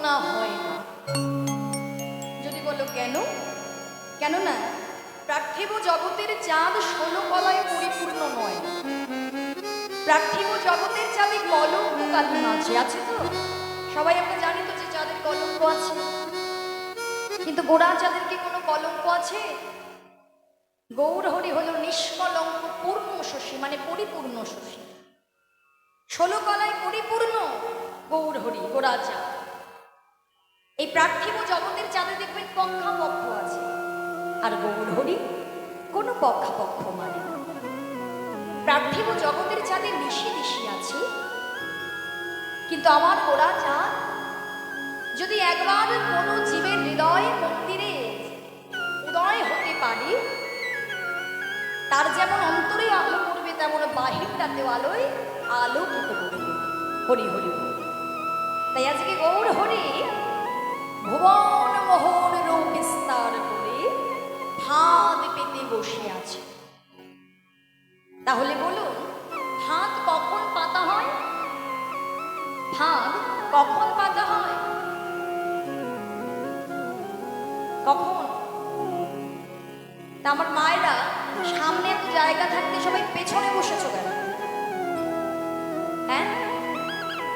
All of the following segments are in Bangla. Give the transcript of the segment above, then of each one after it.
তুলনা হয় না। যদি বলো কেন? কেননা পার্থিব জগতের চাঁদ 16 কলায় পরিপূর্ণ নয়। পার্থিব জগতের চাঁদে কলঙ্ক কালি মাঝে আছে। তো সবাই আমরা জানি তো যে চাঁদের কলঙ্ক আছে, কিন্তু গোড়া চাঁদের কি কোনো কলঙ্ক আছে? গৌর হরি হলো নিষ্কলঙ্ক পূর্ণ শশী, মানে পরিপূর্ণ শশী। 16 কলায় পরিপূর্ণ গৌর হরি, গোড়া চাঁদ। এই পার্থিব জগতের চাঁদে দেখবেন পক্ষাপক্ষ আছে, আর গৌর হরি কোনো পক্ষাপক্ষ মানে না। পার্থিব জগতের চাঁদে নিশি নিশি আছে, কিন্তু আমার গোড়া চাঁদ যদি একবার কোনো জীবের হৃদয় মন্দিরে উদয় হতে পারে, তার যেমন অন্তরে আলো করবে, তেমন বাহিরটাতেও আলোয় আলোকিত করবে। হরি হরি। তাই আজকে গৌর হরি ভুবন মোহন রূপ বিস্তার করে ফাঁদ পেতে বসে আছে। তাহলে বলুন, ফাঁদ কখন পাতা হয়? ফাঁদ কখন পাতা হয়? কখন? তা আমার মায়েরা সামনে এত জায়গা থাকতে সবাই পেছনে বসেছো কেন? হ্যাঁ,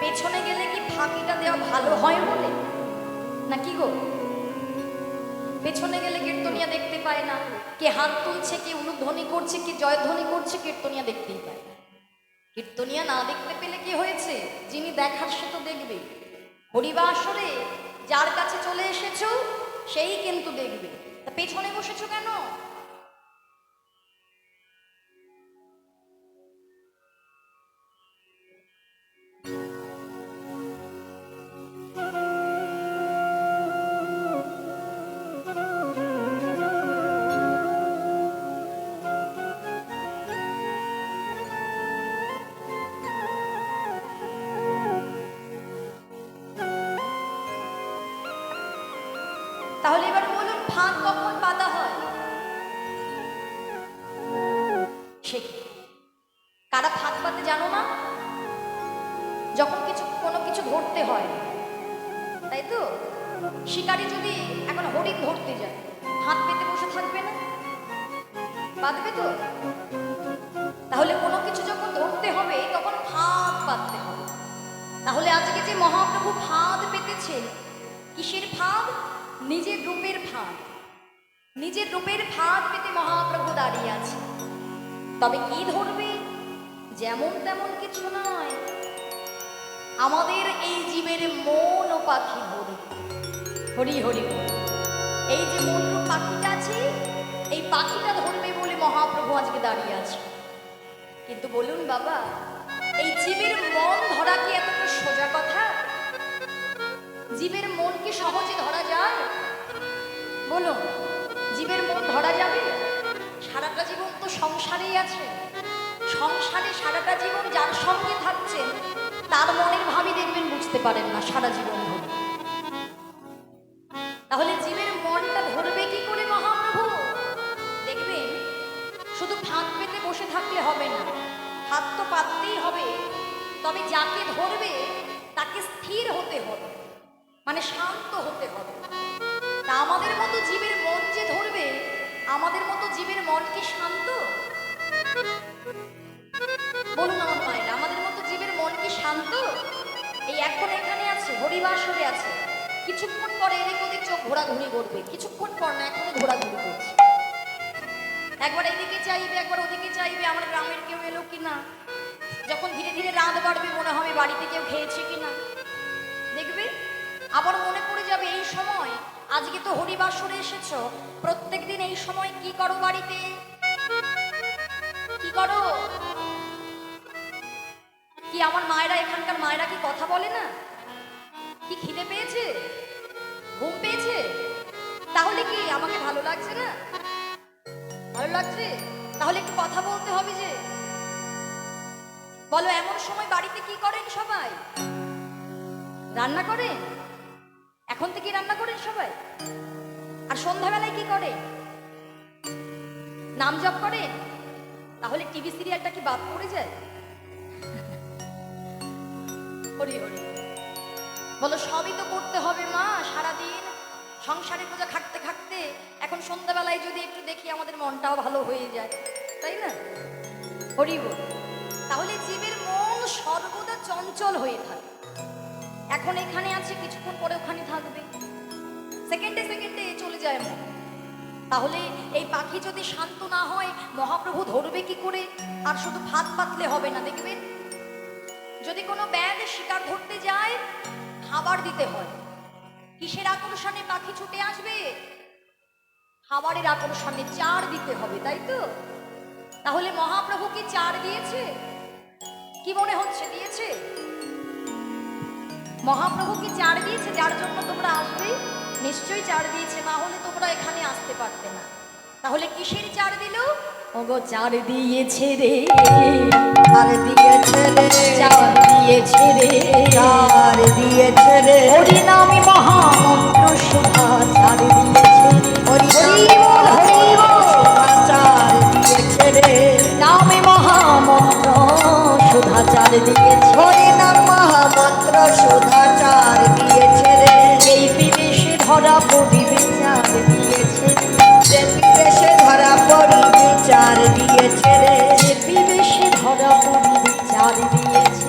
পেছনে গেলে কি ফাঁকিটা দেওয়া ভালো হয় বলে না কি গো? পেছনে গেলে কীর্তনিয়া দেখতে পায় না, কে হাত তুলছে, কে উলুধ্বনি করছে, কে জয়ধ্বনি করছে, কীর্তনিয়া দেখতেই পায় না। কীর্তনিয়া না দেখতে পেলে কি হয়েছে? যিনি দেখার সে তো দেখবে। হরিবাসরে যার কাছে চলে এসেছো সেই কিন্তু দেখবে। তা পেছনে বসেছো কেন? তাহলে এবার বলুন, ফাঁদ কখন পাতা হয়? সে কারা ফাঁদ পাতে জানো না? যখন কোনো কিছু ধরতে হয়, তাই তো? শিকারী যদি এখন হরিণ ধরতে যায়, হাত পেতে বসে থাকবে না? বাঁধবে তো। তাহলে কোনো কিছু যখন ধরতে হবে তখন ফাঁদ পাততে হবে। তাহলে আজকে যে মহাপ্রভু ফাঁদ পেতেছেন, কিসের ফাঁদ? নিজের রূপের ফাঁদ। নিজের রূপের ফাঁদ পেতে মহাপ্রভু দাঁড়িয়ে আছে। তবে কি ধরবে? যেমন তেমন কিছু নয়, আমাদের এই জীবের মন ও পাখি ধরবে। হরি হরি। এই যে মন রূপ পাখিটা আছে, এই পাখিটা ধরবে বলে মহাপ্রভু আজকে দাঁড়িয়ে আছে। কিন্তু বলুন বাবা, এই জীবের মন ধরা কি এতটা সোজা কথা? জীবের মন কি সহজে ধরা যায়? বলুন, জীবের মন ধরা যাবে? সারাটা জীবন তো সংসারেই আছে। সংসারে সারাটা জীবন যার সঙ্গে থাকছেন তার মনের ভাবই দেখবেন বুঝতে পারেন না সারা জীবন ধরে। তাহলে জীবের মনটা ধরবে কি করে মহাপ্রভু? দেখবেন, শুধু ফাঁদ পেতে বসে থাকলে হবে না, হাত তো পাততেই হবে। তবে যাকে ধরবে তাকে স্থির হতে হবে, মানে শান্ত হতে হবে। তা আমাদের মতো জীবের মন যে ধরবে, আমাদের মতো জীবের মন কি শান্ত? বলুন আমার মায়েরা, আমাদের মতো জীবের মন কি শান্ত? এই এখন এখানে আছে, হরিবাসরে আছে, কিছুক্ষণ পরে এদিক ওদিক চোখ ঘোরাঘুরি করবে। কিছুক্ষণ পর না, এখনই ঘোরাঘুরি করছে। একবার এদিকে চাইবে, একবার ওদিকে চাইবে, আমার গ্রামের কেউ এলো কিনা। যখন ধীরে ধীরে রাত বাড়বে মনে হবে বাড়িতে কেউ খেয়েছে কিনা। দেখবে আবার মনে পড়ে যাবে এই সময়, আজকে তো হরিবাসরে এসেছ, প্রত্যেকদিন এই সময় কি করো বাড়িতে? কি করো? কি আমার মায়েরা, এখানকার মায়েরা কি কথা বলে না? কি খিদে পেয়েছে, ঘুম পেয়েছে? তাহলে কি আমাকে ভালো লাগছে না? ভালো লাগছে? তাহলে একটু কথা বলতে হবে যে। বলো, এমন সময় বাড়িতে কি করেন সবাই? রান্না করেন। এখন থেকে রান্না করেন সবাই। আর সন্ধ্যাবেলায় কি করে? নাম জপ করেন। তাহলে টিভি সিরিয়ালটা কি বাদ পড়ে যায়? হরি হরি। বলো সবই তো করতে হবে মা, সারাদিন সংসারে পূজা খাটতে খাটতে এখন সন্ধ্যাবেলায় যদি একটু দেখি আমাদের মনটাও ভালো হয়ে যায়, তাই না? হরি বল। তাহলে জীবের মন সর্বদা চঞ্চল হয়ে থাকে। এখন এখানে আছে, কিছুক্ষণ পরে ওখানে থাকবে, সেকেন্ডে সেকেন্ডে চলে যায় মন। তাহলে এই পাখি যদি শান্ত না হয় মহাপ্রভু ধরবে কি করে? আর শুধু ফাঁদ পাতলে হবে না, দেখবেন যদি কোনো ব্যাঙ শিকার ধরতে যায় খাবার দিতে হয়। কিসের আকর্ষণে পাখি ছুটে আসবে? খাবারের আকর্ষণে চার দিতে হবে, তাই তো? তাহলে মহাপ্রভু কি চার দিয়েছে? কি মনে হচ্ছে দিয়েছে? মহাপ্রভু কি চার দিয়েছে যার জন্য তোমরা আসবে? নিশ্চয়ই চার দিয়েছে, না হলে তোমরা এখানে আসতে পারতে না। তাহলে কিসের চার দিল? ওগো চার দিয়েছে রে, চার দিয়েছে রে, চার দিয়েছে রে, চার দিয়েছে রে, হরি নামে মহামন্ত্র শোভা চার দিয়েছে, হরি হরি বল হরি বল, চার দিয়েছে রে, নামে মহামন্ত্র শোভা চার দিয়েছে, হরি নাম মহামন্ত্র সুধা চার দিয়েছে রে, এই বিদেশে ধরা পড়িবে চার দিয়েছে, যে বিদেশে ধরা পড়িবে চার দিয়েছে রে, যে বিদেশে ধরা পড়িবে চার দিয়েছে,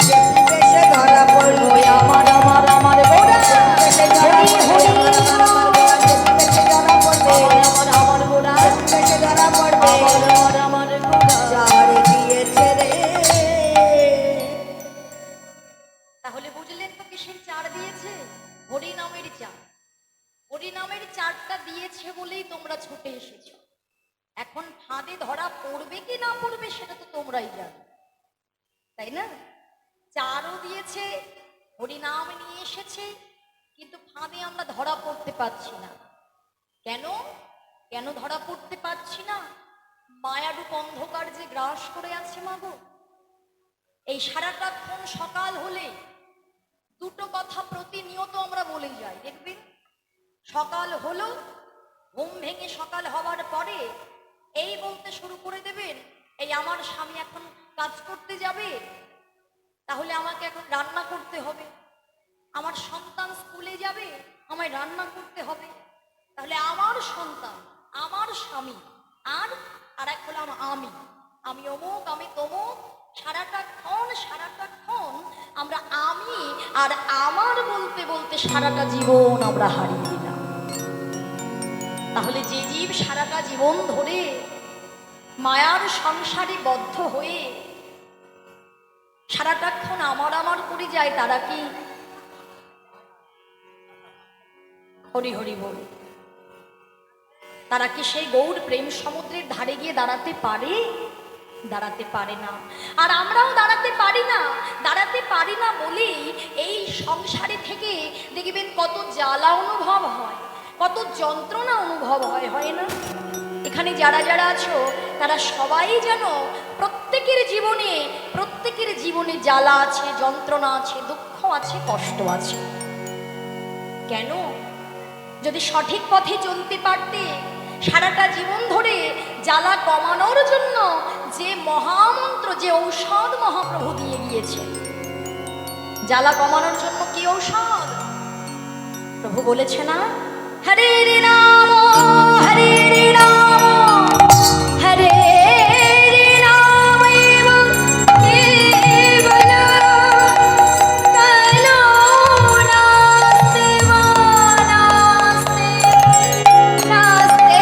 যে বিদেশে ধরা পড়িবে ওই আমার আমার আমার গোড়া বিদেশে ধরা হরি হরি পড়বে, আমার গোড়া যে বিদেশে ধরা পড়বে, আমার আমার গোড়া বিদেশে ধরা পড়বে, আমার আমার গোড়া। চার দিয়েছে রে। তাহলে বুঝলেন তো কিসের চার দিয়েছে? হরি নামের চার। হরি নামের চারটা দিয়েছে বলেই তোমরা ছুটে এসেছো। এখন ফাঁদে ধরা পড়বে কি না পড়বে সেটা তো তোমরাই জানো, তাই না? চারও দিয়েছে, হরি নাম নিয়ে এসেছে, কিন্তু ফাঁদে আমরা ধরা পড়তে পারছি না। কেন? কেন ধরা পড়তে পারছি না? মায়ারূপ অন্ধকার যে গ্রাস করে আছে মাগো। এই সারাটাক্ষণ সকাল হলে দুটো কথা প্রতিনিয়ত আমরা বলে যাই, দেখবেন সকাল হলো, ঘুম ভেঙে সকাল হওয়ার পরে এই বলতে শুরু করে দেবেন, এই আমার স্বামী এখন কাজ করতে যাবে, তাহলে আমাকে এখন রান্না করতে হবে। আমার সন্তান স্কুলে যাবে, আমায় রান্না করতে হবে। তাহলে আমার সন্তান, আমার স্বামী, আর এক হলাম আমি অমুক, আমি তমুক। সারাটাক্ষণ আমরা আমি আর আমার বলতে বলতে সারাটা জীবন আমরা হারিয়ে দিলাম। তাহলে যে জীব সারাটা জীবন ধরে মায়ার সংসারে বদ্ধ হয়ে সারাটাক্ষণ আমার আমার করে যায়, তারা কি হরি হরি বল, তারা কি সেই গৌর প্রেম সমুদ্রের ধারে গিয়ে দাঁড়াতে পারে? দাঁড়াতে পারে না। আর আমরাও দাঁড়াতে পারি না বলেই এই সংসারে থেকে দেখবেন কত জ্বালা অনুভব হয়, কত যন্ত্রণা অনুভব হয়, হয় না? এখানে যারা যারা আছো তারা সবাই যেন প্রত্যেকের জীবনে জ্বালা আছে, যন্ত্রণা আছে, দুঃখ আছে, কষ্ট আছে। কেন? যদি সঠিক পথে চলতে পারতে, সারাটা জীবন ধরে জ্বালা কমানোর জন্য যে মহামন্ত্র, যে ঔষধ মহাপ্রভু দিয়ে গিয়েছে, জ্বালা কমানোর জন্য কি ঔষধ? প্রভু বলেছে না, হরে রাম হরে রাম হরে রাম কেবল কলো নাস্তে নাস্তে নাস্তে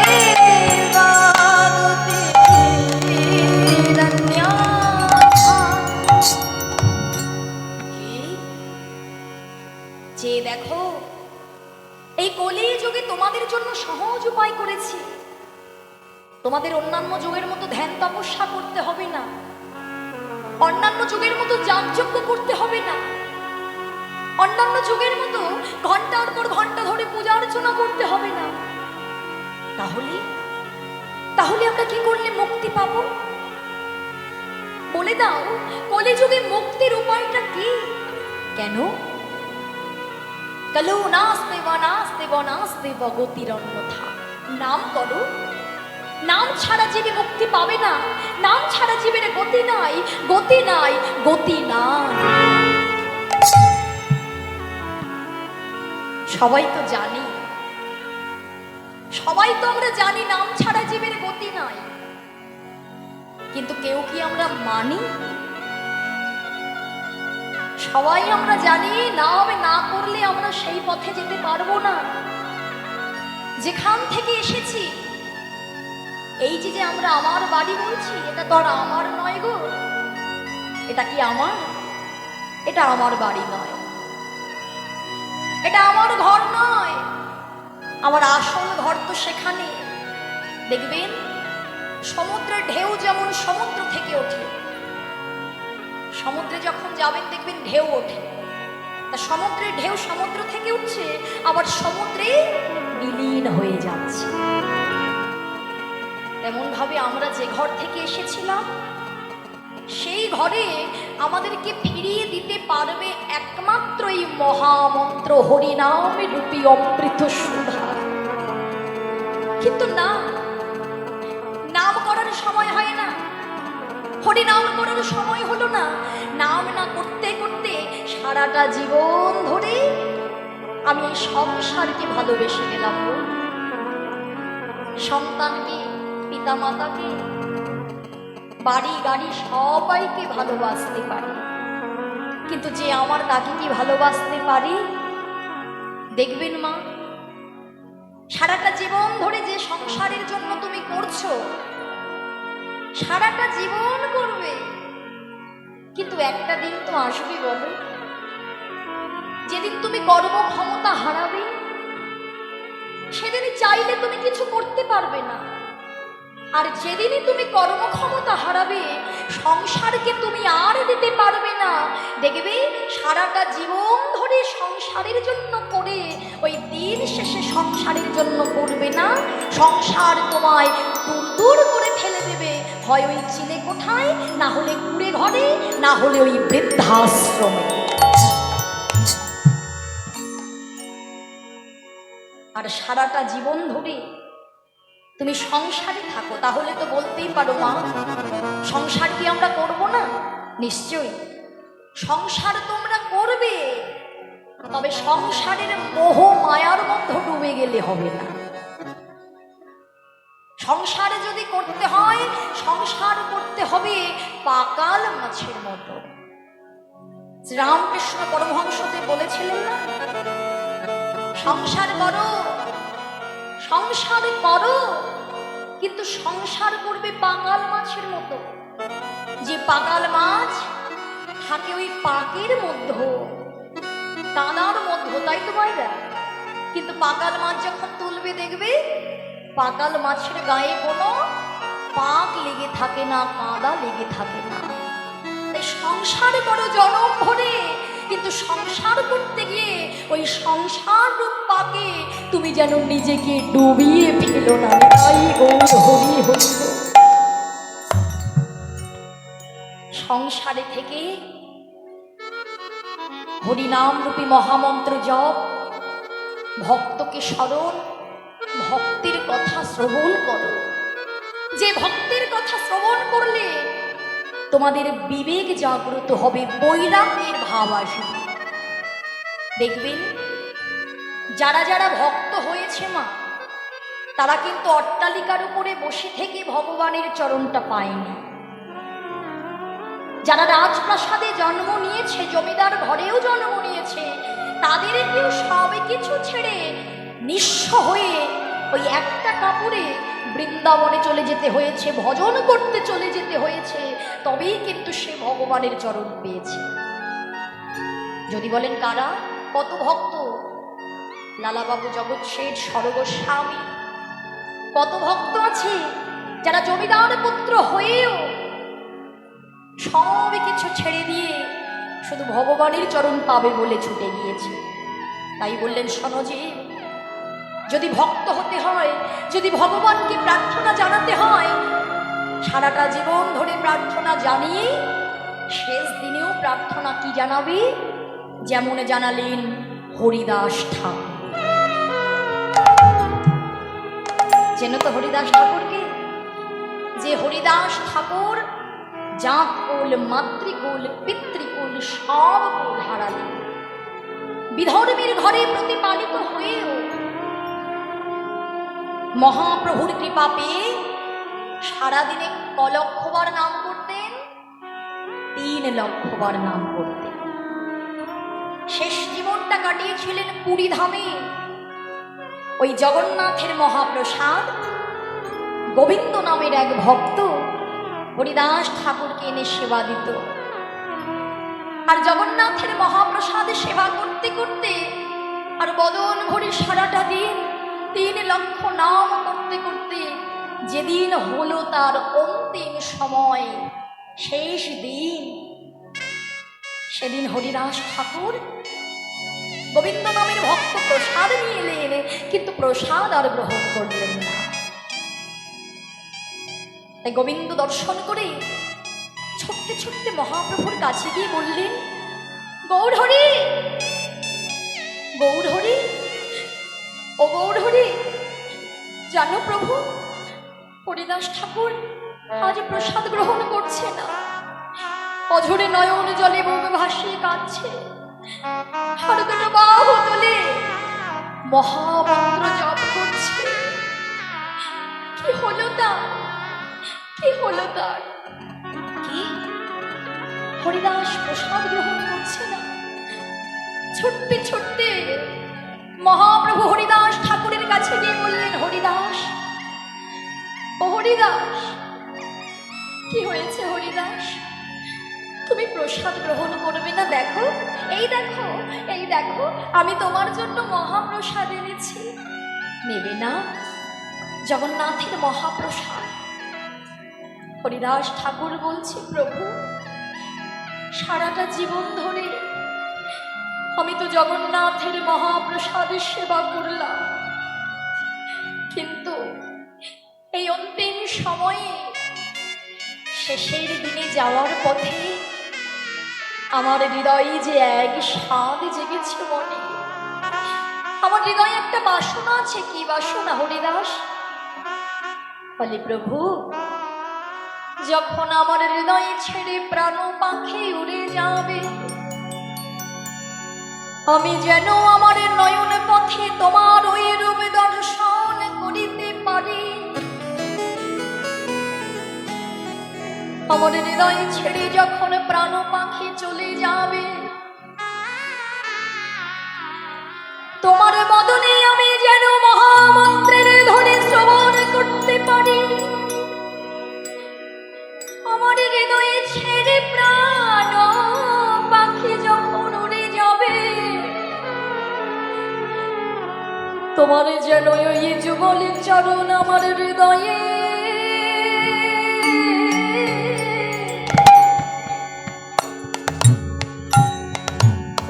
বাগুতি রন্যা। যে দেখো এই কলি যুগে তোমাদের জন্য সহজ উপায় করেছি। তোমাদের অন্যান্য যুগের মতো ধ্যান তপস্যা করতে হবে না, অন্যান্য যুগের মতো যাগযজ্ঞ করতে হবে না, অন্যান্য যুগের মতো ঘন্টার পর ঘন্টা ধরে পূজা অর্চনা করতে হবে না। তাহলে তাহলে আমরা কি করলে মুক্তি পাবো? বলে দাও, কলিযুগে মুক্তির উপায়টা কি? কেন? কলো নাস্তে বনাস্তে বগতির অন্যথা। নাম করো, নাম ছাড়া জীবে মুক্তি পাবে না, নাম ছাড়া জীবের গতি নাই, গতি নাই, গতি নাই। সবাই তো জানি, সবাই তো আমরা জানি নাম ছাড়া জীবের গতি নাই, কিন্তু কেউ কি আমরা মানি? সবাই আমরা জানি নাম না করলে আমরা সেই পথে যেতে পারবো না যেখান থেকে এসেছি। এই যে আমরা আমার বাড়ি বলছি, এটা তো আর আমার নয় গো। এটা কি আমার? এটা আমার বাড়ি নয়, এটা আমার ঘর নয়। আমার আসল ঘর তো সেখানে। দেখবেন সমুদ্রের ঢেউ যেমন সমুদ্র থেকে ওঠে, সমুদ্রে যখন যাবেন দেখবেন ঢেউ ওঠে, তা সমুদ্রের ঢেউ সমুদ্র থেকে উঠছে, আবার সমুদ্রে বিলীন হয়ে যাচ্ছে। তেমন ভাবে আমরা যে ঘর থেকে এসেছিলাম সেই ঘরে আমাদেরকে ফিরিয়ে দিতে পারবে একমাত্র এই মহামন্ত্র হরিনামে রূপী অমৃত সুধা। কিন্তু নাম করার সময় হয় না, হরিনাম করার সময় হলো না। নাম না করতে করতে সারাটা জীবন ধরে আমি এই সংসারকে ভালোবেসে গেলাম গো। সন্তানকে, পিতা মাতাকে, বাড়ি গাড়ি সবাইকে ভালোবাসতে পারি, কিন্তু যে আমার তাকে কি ভালোবাসতে পারি? দেখবেন মা, সারাটা জীবন ধরে যে সংসারের জন্য তুমি করছো, সারাটা জীবন করবে, কিন্তু একটা দিন তো আসবে বলো, যেদিন তুমি কর্মক্ষমতা হারাবে, সেদিন চাইলে তুমি কিছু করতে পারবে না। আর যেদিনই তুমি কর্মক্ষমতা হারাবে, সংসারকে তুমি আর দিতে পারবে না। দেখবে সারাটা জীবন ধরে সংসারের জন্য করে ওই দিন শেষে সংসারের জন্য করবে না, সংসার তোমায় দূর দূর করে ফেলে দেবে, হয় ওই চিলে কোঠায়, না হলে কুড়ে ঘরে, না হলে ওই বৃদ্ধাশ্রমে। আর সারাটা জীবন ধরে তুমি সংসারে থাকো, তাহলে তো বলতেই পারো মা, সংসার কি আমরা করব না? নিশ্চয়ই সংসার তোমরা করবে, তবে সংসারের মোহ মায়ার মধ্যে ডুবে গেলে হবে না। সংসারে যদি করতে হয়, সংসার করতে হবে পাকাল মাছের মতো। রামকৃষ্ণ পরমহংসদেব বলেছিলেন না, সংসার করো, সংসার করো, কিন্তু সংসার করবে পাকাল মাছের মতো। যে পাকাল মাছ থাকে ওই পাকের মধ্যে, কাদার মধ্যে, তাই তো মায়েরা? কিন্তু পাকাল মাছ যখন তুলবে দেখবে পাকাল মাছের গায়ে কোনো পাক লেগে থাকে না, কাদা লেগে থাকে না। তাই সংসার করো জনম ভরে, কিন্তু সংসার করতে গিয়ে ওই সংসার রূপ পাকে তুমি যেন নিজেকে ডুবিয়ে ফেলো না। তাই গৌর হরি হরি। সংসারে থেকে হরিনাম রূপী মহামন্ত্র জপ, ভক্তকে স্মরণ, ভক্তের কথা শ্রবণ করো। যে ভক্তের কথা শ্রবণ করলে তোমাদের বিবেক জাগ্রত হবে, বৈরাগ্যের ভাব আসবে। দেখবেন যারা যারা ভক্ত হয়েছে মা, তারা কিন্তু অট্টালিকার উপরে বসে থেকে ভগবানের চরণটা পায়নি। যারা রাজপ্রাসাদে জন্ম নিয়েছে, জমিদার ঘরেও জন্ম নিয়েছে, তাদেরকেও সব কিছু ছেড়ে নিঃস্ব হয়ে ওই একটা কাপড়ে বৃন্দাবনে চলে যেতে হয়েছে, ভজন করতে চলে যেতে হয়েছে, তবেই কিন্তু সে ভগবানের চরণ পেয়েছে। যদি বলেন কারা? কত ভক্ত, লালাবাবু জগৎ শেঠ, সরগোস্বামী, কত ভক্ত আছে যারা জমিদার পুত্র হয়েও সব কিছু ছেড়ে দিয়ে শুধু ভগবানের চরণ পাবে বলে ছুটে গিয়েছে। তাই বললেন, শোনো যে যদি ভক্ত হতে হয়, যদি ভগবানকে প্রার্থনা জানাতে হয়, সারাটা জীবন ধরে প্রার্থনা জানিয়ে শেষ দিনেও প্রার্থনা কি জানাবে? যেমন জানালেন হরিদাস ঠাকুর। চেনো তো হরিদাস ঠাকুরকে? যে হরিদাস ঠাকুর জাত কুল, মাতৃকুল, পিতৃকুল সব কুল হারালেন, বিধর্মীর ঘরে প্রতিপালিত হয়েও মহাপ্রভুর কৃপা পেয়ে সারাদিনে কলক্ষবার নাম করতেন, 3 লক্ষবার নাম করতেন। শেষ জীবনটা কাটিয়েছিলেন পুরী ধামে। ওই জগন্নাথের মহাপ্রসাদ গোবিন্দ নামের এক ভক্ত হরিদাস ঠাকুরকে এনে সেবা দিত। আর জগন্নাথের মহাপ্রসাদে সেবা করতে করতে আর বদন ভরে সারাটা দিন 3 লক্ষ নাম করতে করতে যেদিন হলো তার অন্তিম সময়, শেষ দিন, সেদিন হরিদাস ঠাকুর গোবিন্দ নামের ভক্ত প্রসাদ নিয়ে এলেন, কিন্তু প্রসাদ আর গ্রহণ করলেন না। তাই গোবিন্দ দর্শন করে ছুটতে ছুটতে মহাপ্রভুর কাছে গিয়ে বললেন, গৌরহরি, গৌরহরি, ও গৌরহরি, জানো প্রভু, হরিদাস ঠাকুর আজ প্রসাদ গ্রহণ করছে না, অঝরে নয়ন জলে বুক ভাসিয়ে কাঁদছে, আর দুটো বাহু তুলে মহামন্ত্র জপ করছে। কি হলো তার, কি হলো তার? কি হরিদাস প্রসাদ গ্রহণ করছে না? ছুটতে ছুটতে মহাপ্রভু হরিদাস ঠাকুরের কাছে গিয়ে বললেন, হরিদাস, ও হরিদাস, কি হয়েছে হরিদাস? তুমি প্রসাদ গ্রহণ করবে না? দেখো, এই দেখো, এই দেখো, আমি তোমার জন্য মহাপ্রসাদ এনেছি, নেবে না? জগন্নাথের মহাপ্রসাদ। হরিদাস ঠাকুর বলছে, প্রভু, সারাটা জীবন ধরে আমি তো জগন্নাথের মহাপ্রসাদের সেবা করলাম, কিন্তু এই অন্তিম সময়ে শেষের দিনে যাওয়ার পথে আমার হৃদয়ে যে এক স্বাদ জেগেছে মনে, আমার হৃদয়ে একটা বাসনা আছে। কি বাসনা হরিদাস? বলে, প্রভু, যখন আমার হৃদয়ে ছেড়ে প্রাণ পাখি উড়ে যাবে, আমি যেন আমার নয়ন পথে তোমার ওই রূপ দর্শন করিতে পারি। আমার হৃদয় ছেড়ে যখন প্রাণ পাখি চলে যাবে, তোমার বদনে আমি যেন মহামন্ত্রের ধ্বনি শ্রবণ করতে পারি। আমার হৃদয়ে ছেড়ে প্রাণ পাখি যখন উড়ে যাবে, তোমার যেন ওই যুগলের চরণ আমার হৃদয়ে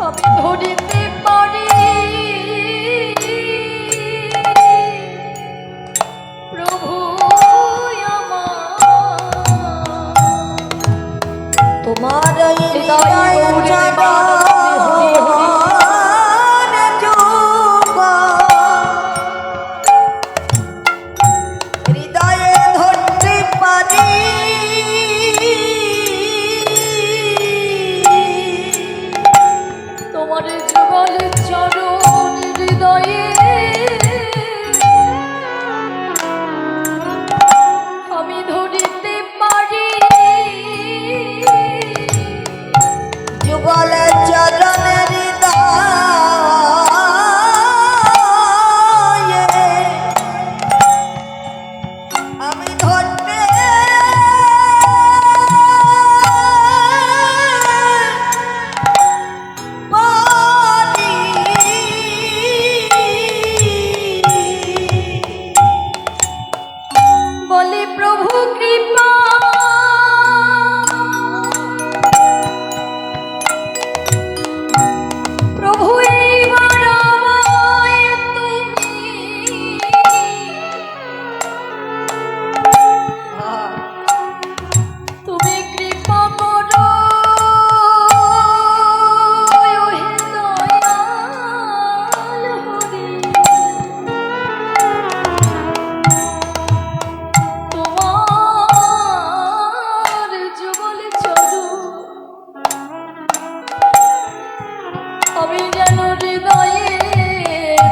আমি ধরিতে পারি। প্রভু তোমার হৃদয় হৃদয়ে ধরতে পারি, তোমার যুগল চরণ হৃদয়ে আমি ধরিতে পারি। যুগল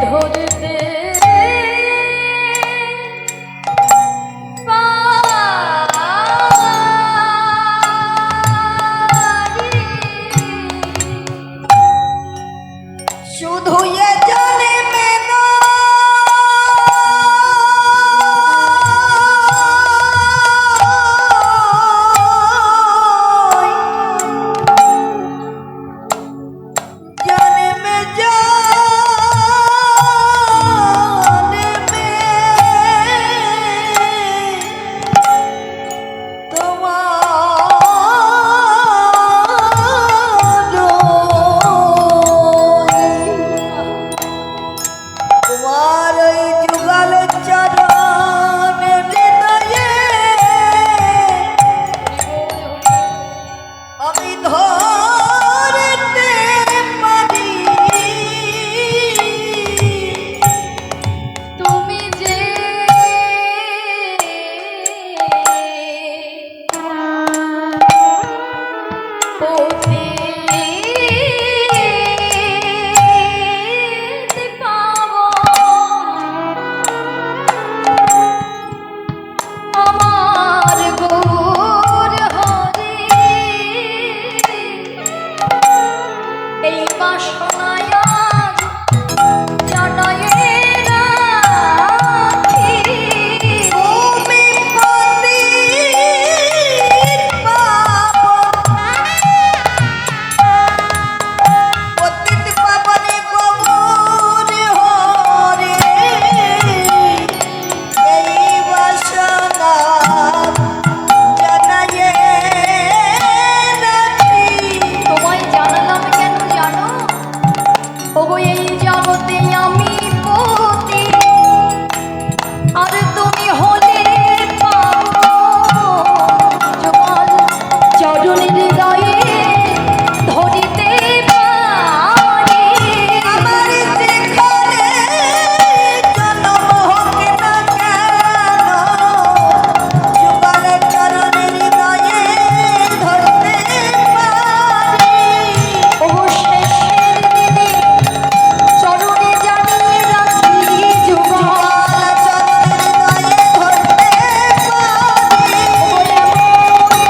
ধরতে শুধু এ জানে মেনা জানে মে জানে মে তোমার ওই যুগল চরণ হৃদয়ে আমি ধরতে পারি তুমি যে পথে পাবো আমার গৌর হরি এই বাসনায় জানায়ে রাখি তুমি পতিত পাবনে গৌর হরে এই বাসনা জানায়ে রাখি তোমায় জানালাম কেন জানো? ওগো এই জগতে আমি পতি আর তুমি হলে পাবো যুগল চরণ হৃদয়ে ধরিতে পারি আমার যেখানে জন্ম হোক না কেন যুগল চরণ হৃদয়ে ধরতে পারি ওগো শেষের দিনে চরণে জানিয়ে রাখি যুগল চরণ হৃদয়ে ধরতে পারি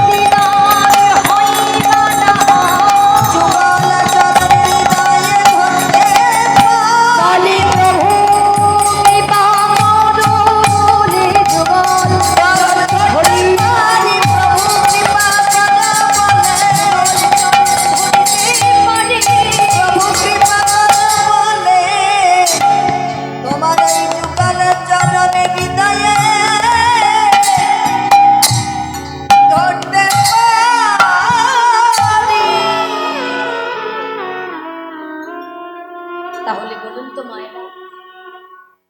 দিদার হইবা না যুগল চরণ হৃদয়ে ধরতে পারি কালী প্রভু কৃপা করলে যুগল হরি হরি প্রভু কৃপা করা বলে প্রভু কৃপা বলে তোমার এই যুগল চরণ হৃদয়ে ধরতে পারি তাহলে বলুন তো মায়েরা,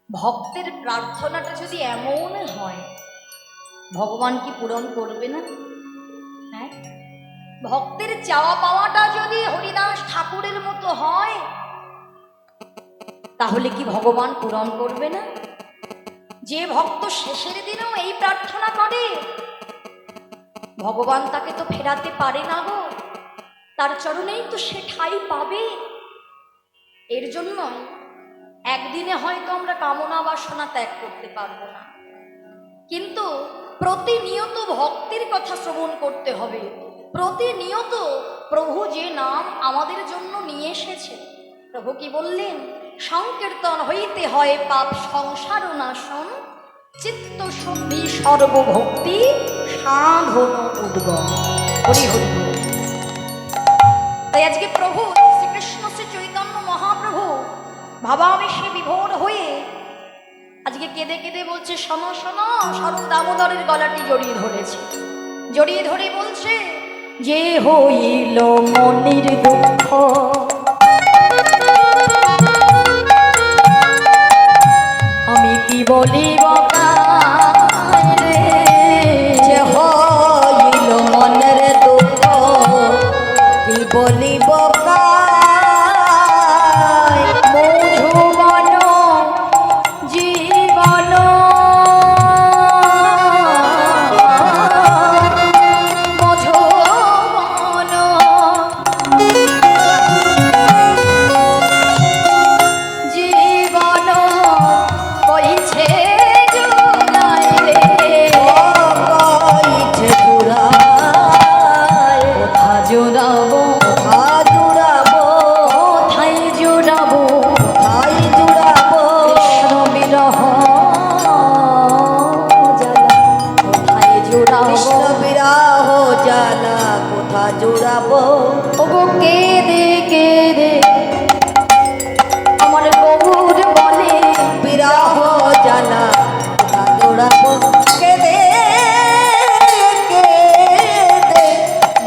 ভক্তের প্রার্থনাটা যদি এমন হয় ভগবান কি পূরণ করবে না? হ্যাঁ, ভক্তের চাওয়া পাওয়াটা যদি হরিদাস ঠাকুরের মতো হয় তাহলে কি ভগবান পূরণ করবে না? যে ভক্ত শেষের দিনেও এই প্রার্থনা করে ভগবান তাকে তো ফেরাতে পারে না গো, তার চরণেই তো সে ঠাঁই পাবে। এর জন্য একদিনে হয়তো আমরা কামনা বাসনা ত্যাগ করতে পারবো না, কিন্তু প্রতিনিয়ত ভক্তির কথা শ্রবণ করতে হবে। প্রতিনিয়ত প্রভু যে নাম আমাদের জন্য নিয়ে এসেছে, প্রভু কি বললেন? সংকীর্তন হইতে হয় পাপ সংসার নাশন, চিত্ত শুদ্ধি সর্বভক্তি সাধন উদ্গম। হরি হরি বল। তাই আজকে প্রভু শ্রীকৃষ্ণ শ্রী চৈতন্য মহাপ্রভু ভাবাবেশে বিভোর হয়ে আজকে কেঁদে কেঁদে বলছে, শোনো শোনো, স্বরূপ দামোদরের গলাটি জড়িয়ে ধরেছে, জড়িয়ে ধরে বলছে, যে হইল মনির দুঃখ আমি কি বলিব কায় রে, যে হইল মনের দুঃখ কি বলিব কায় মধুবন জীবন মধুবন জীবন কোথা জোড়াবো ওগো কেঁদে কেঁদে আমার গৌর বলে বিরহ জ্বালা কোথা জোড়াবো কেঁদে কেঁদে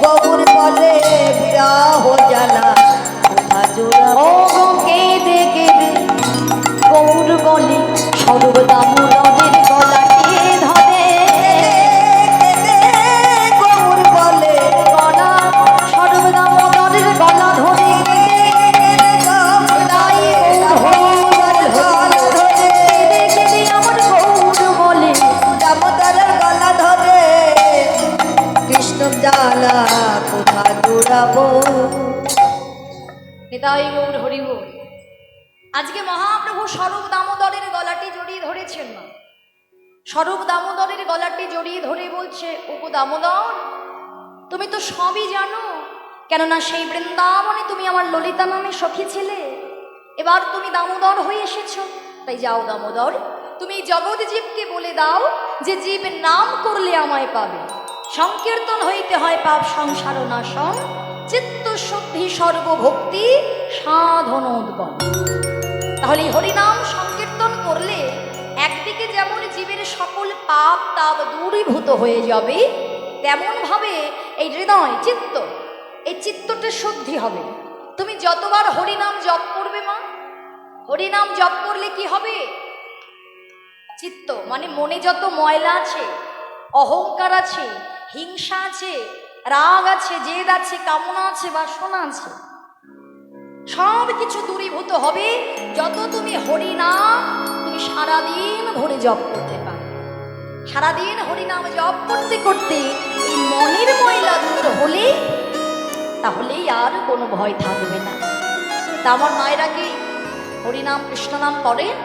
গৌর বলে বিরহ জ্বালা কোথা জোড়াবো ওগো কেঁদে কেঁদে গৌর বলে স্বরূপ দামোদরের গলাকে ধরে গৌর বলে গলা স্বরূপ দামোদরের গলা ধরে তাই কেঁদে কেঁদে আমার গৌর বলে দামোদরের গলা ধরে কৃষ্ণ জ্বালা কোথা জোড়াবো নিতাই গৌর হরি বল। আজকে মহাপ্রভু স্বরূপ দামোদরের গলাটি জড়িয়ে ধরেছেন না, স্বরূপ দামোদরের গলাটি জড়িয়ে ধরে বলছে ওগো দামোদর তুমি তো সবই জানো, কেননা সেই বৃন্দাবনে তুমি আমার ললিতা নামে সখী ছিলে, এবার তুমি দামোদর হয়ে এসেছো, তাই যাও দামোদর তুমি এই জগৎ জীবকে বলে দাও যে জীব নাম করলে আমায় পাবে, সংকীর্তন হইতে হয় পাপ সংসার নাশন, চিত্ত শুদ্ধি সর্বভক্তি সাধন উদ্গম। তাহলে এই হরিনাম সংকীর্তন করলে একদিকে যেমন জীবের সকল পাপ তাপ দূরীভূত হয়ে যাবে, তেমন ভাবে এই হৃদয় চিত্ত, এই চিত্তটা শুদ্ধি হবে। তুমি যতবার হরিনাম জপ করবে মা, হরিনাম জপ করলে কি হবে? চিত্ত মানে মনে যত ময়লা আছে, অহংকার আছে, হিংসা আছে, রাগ আছে, জেদ আছে, কামনা আছে, বাসনা আছে, সব কিছু দূরীভূত হবে যত তুমি হরিনাম তুমি সারাদিন ভরে জপ করতে পারো। সারাদিন হরিনাম জপ করতে করতে এই মনের ময়লা দূর হলে তাহলেই আর কোনো ভয় থাকবে না। তা আমার মায়েরা কি হরিনাম কৃষ্ণনাম করেন,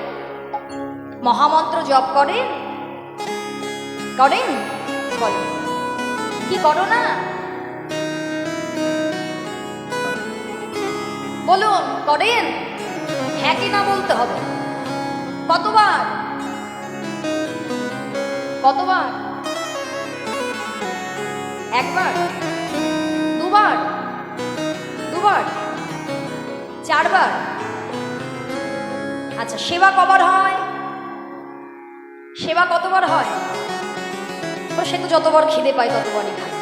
মহামন্ত্র জপ করেন? করেন? বলো কি করো না? বলুন করেন? হ্যাঁ কি না বলতে হবে। কতবার? কতবার? একবার? দুবার? দুবার? চারবার? আচ্ছা সেবা কবার হয়? সেবা কতবার হয়? সে তো যতবার খিদে পায় ততবারই খায়,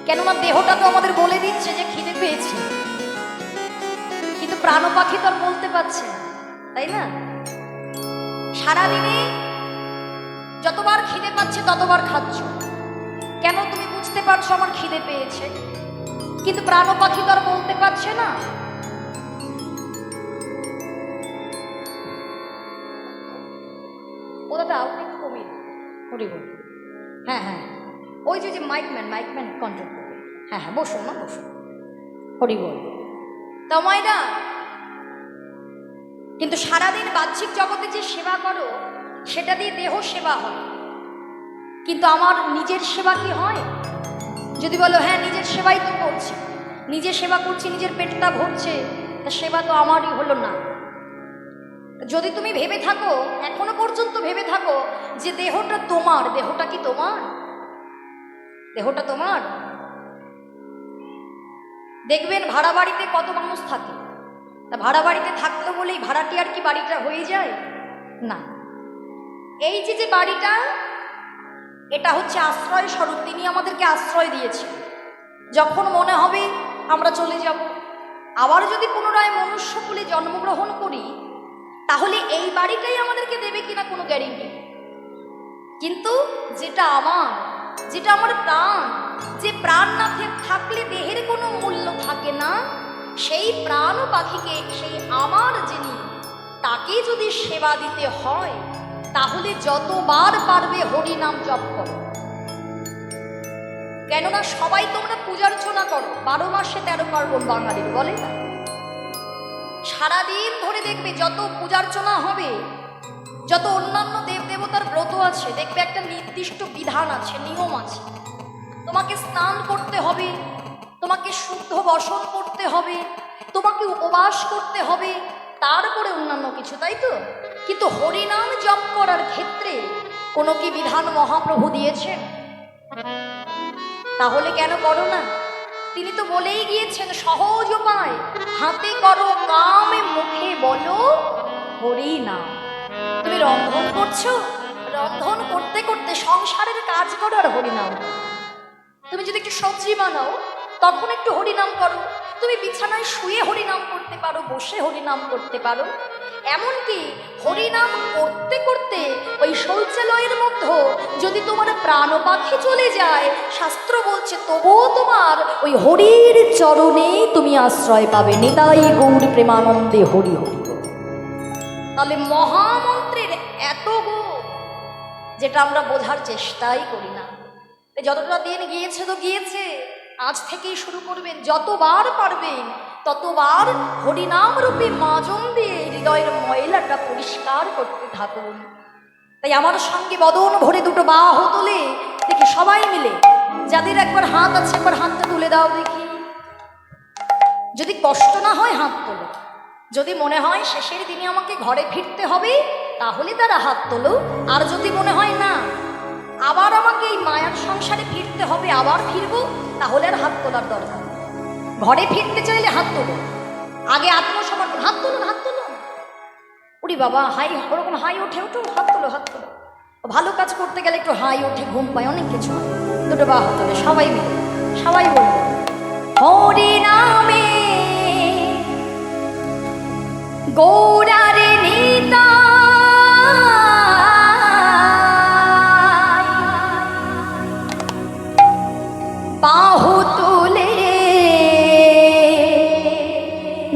কেননা দেহটা তো আমাদের বলে দিচ্ছে যে খিদে পেয়েছে, কিন্তু প্রাণ পাখি তো আর বলতে পারছে না, তাই না? সারাদিনে যতবার খিদে পাচ্ছে ততবার খাচ্ছ, কেন? তুমি বুঝতে পারছো আমার খিদে পেয়েছে, কিন্তু প্রাণ পাখি তো আর বলতে পারছে না। ওটা আউট একটু কমিয়ে হরি বল। হ্যাঁ হ্যাঁ ওই যে মাইকম্যান কন্ট্রোল করবে। হ্যাঁ হ্যাঁ বসুন না, বসুন। হরি বল। তোমায়রা কিন্তু সারাদিন বাহ্যিক জগতে যে সেবা করো সেটা দিয়ে দেহ সেবা হয়, কিন্তু আমার নিজের সেবা কি হয়? যদি বলো হ্যাঁ নিজের সেবাই তো করছি, নিজে সেবা করছি, নিজের পেটটা ভরছে, তা সেবা তো আমারই হলো না। যদি তুমি ভেবে থাকো, এখনো পর্যন্ত ভেবে থাকো যে দেহটা তোমার, দেহটা কি তোমার? দেহটা তোমার? দেখবেন ভাড়া বাড়িতে কত মানুষ থাকে, তা ভাড়া বাড়িতে থাকলো বলেই ভাড়াটি আর কি বাড়িটা হয়ে যায় না। এই যে বাড়িটা, এটা হচ্ছে আশ্রয় স্বরূপ, তিনি আমাদেরকে আশ্রয় দিয়েছে। যখন মনে হবে আমরা চলে যাব, আবার যদি পুনরায় মনুষ্যকুলে জন্মগ্রহণ করি, তাহলে এই বাড়িটাই আমাদেরকে দেবে কিনা কোনো গ্যারেন্টি। কিন্তু যেটা আমার প্রাণ, যে প্রাণ না থাকলে দেহের কোনো মূল্য থাকে না, সেই প্রাণ পাখিকে, সেই আমার যিনি, তাকে যদি সেবা দিতে হয় তাহলে যতবার পারবে হরি নাম জপ করো। কেননা সবাই তোমরা পূজার্চনা করো, 12 মাসে 13 পার্বণ বাঙালির বলে না। সারাদিন ধরে দেখবে যত পূজার্চনা হবে, যত অন্যান্য দেবদেবতার ব্রত আছে, দেখবে একটা নির্দিষ্ট বিধান আছে, নিয়ম আছে। তোমাকে স্নান করতে হবে, তোমাকে শুদ্ধ বসন করতে হবে, তোমাকে উপবাস করতে হবে, তারপরে অন্যান্য কিছু, তাই তো? কিন্তু হরিনাম জপ করার ক্ষেত্রে কোনো কি বিধান মহাপ্রভু দিয়েছেন? তাহলে কেন করো না? তিনি তো বলেই গিয়েছেন সহজ উপায়, হাতে করো কামে মুখে বলো হরি নাম। তুমি রন্ধন করছো, রন্ধন করতে করতে সংসারের কাজ করো আর হরি নাম। তুমি যদি একটু সবজি বানাও তখন একটু হরিনাম করো। তুমি বিছানায় শুয়ে হরিনাম করতে পারো, বসে হরিনাম করতে পারো। এমনকি হরিনাম করতে করতে ওই শৌচালয়ের মধ্যে যদি তোমার প্রাণ পাখি চলে যায়, শাস্ত্র বলছে তবুও তোমার ওই হরির চরণে তুমি আশ্রয় পাবে। নিতাই গৌর প্রেমানন্দে হরি হরি। তাহলে মহামন্ত্রের এত গুণ যেটা আমরা বোঝার চেষ্টাই করি না। যতটা দিন গিয়েছে তো গিয়েছে, আজ থেকেই শুরু করবেন, যতবার পারবেন ততবার হরিনাম রূপে মাজন দিয়ে হৃদয়ের ময়লাটা পরিষ্কার করতে থাকুন। তাই আমার সঙ্গে বদন ভরে দুটো বাহু তুলে দেখি সবাই মিলে, যাদের একবার হাত আছে একবার হাতটা তুলে দাও দেখি। যদি কষ্ট না হয় হাত তোলো, যদি মনে হয় শেষের দিনে আমাকে ঘরে ফিরতে হবে তাহলে তারা হাত তোলো। আর যদি মনে হয় না আবার আমাকে এই মায়ার সংসারে ফিরতে হবে, আবার ফিরবো, তাহলে আর হাত তোলার দরকার। ঘরে ফিরতে চাইলে হাত তোলো, আগে আত্মসমর্পণ। হাত তুলুন, হাত তুলুন। উড়ি বাবা, হাই ওরকম হাই ওঠে, ওঠো, হাত তোলো, হাত তোলো। ভালো কাজ করতে গেলে একটু হাই ওঠে, ঘুম পায়, অনেক কিছু হয়। দুটো বাহু তোলে সবাই মিলে, সবাই বলবো হরি নামে গৌরারে নিতা বাহু তুলে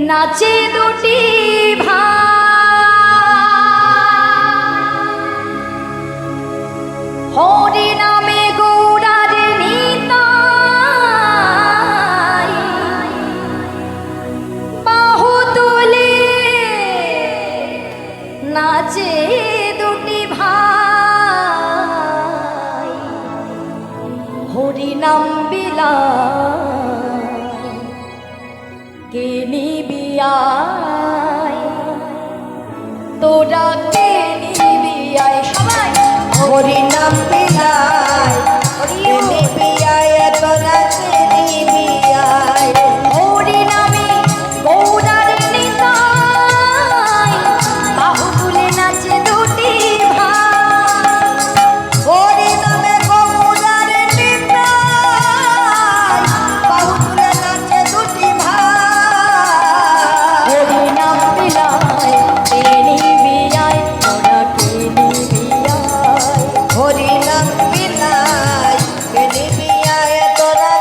নাচে দুটি ভাই। হরি নামে গৌরারে নিতাই বাহু তুলে নাচে দুটি ভাই। হরি নাম বিলায় কে নিবি আয়, তোরা কে নিবি আয়। সবাই হরি নাম বিলায় কে নিবি আয়, তোরা কে নিবি আয়। হরি নামে গৌরার নিতাই বাহু তুলে নাচে দুটি ভাই। হরি নামে গৌরার নিতাই বাহু তুলে নাচে দুটি ভাই। হরি নাম বিলায় কে নিবি আয়, তোরা কে নিবি আয়। হরি নাম বিলায় কে নিবি আয়, তোরা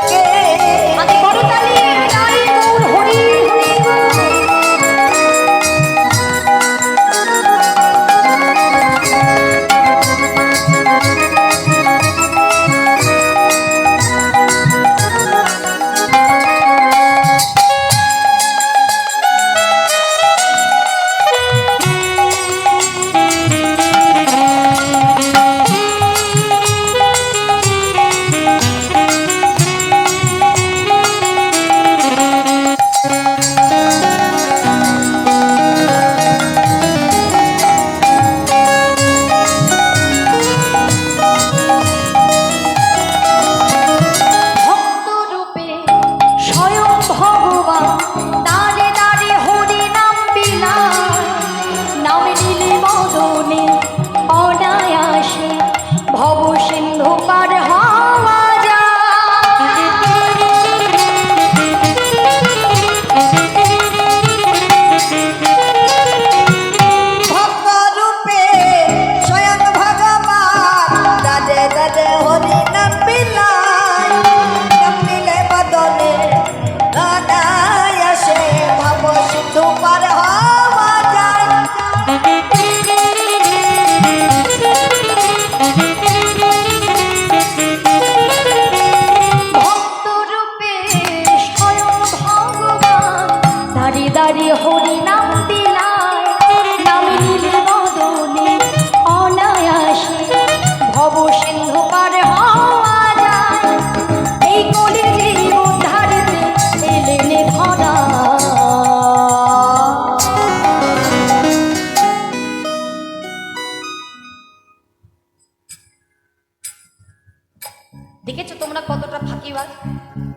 এবার?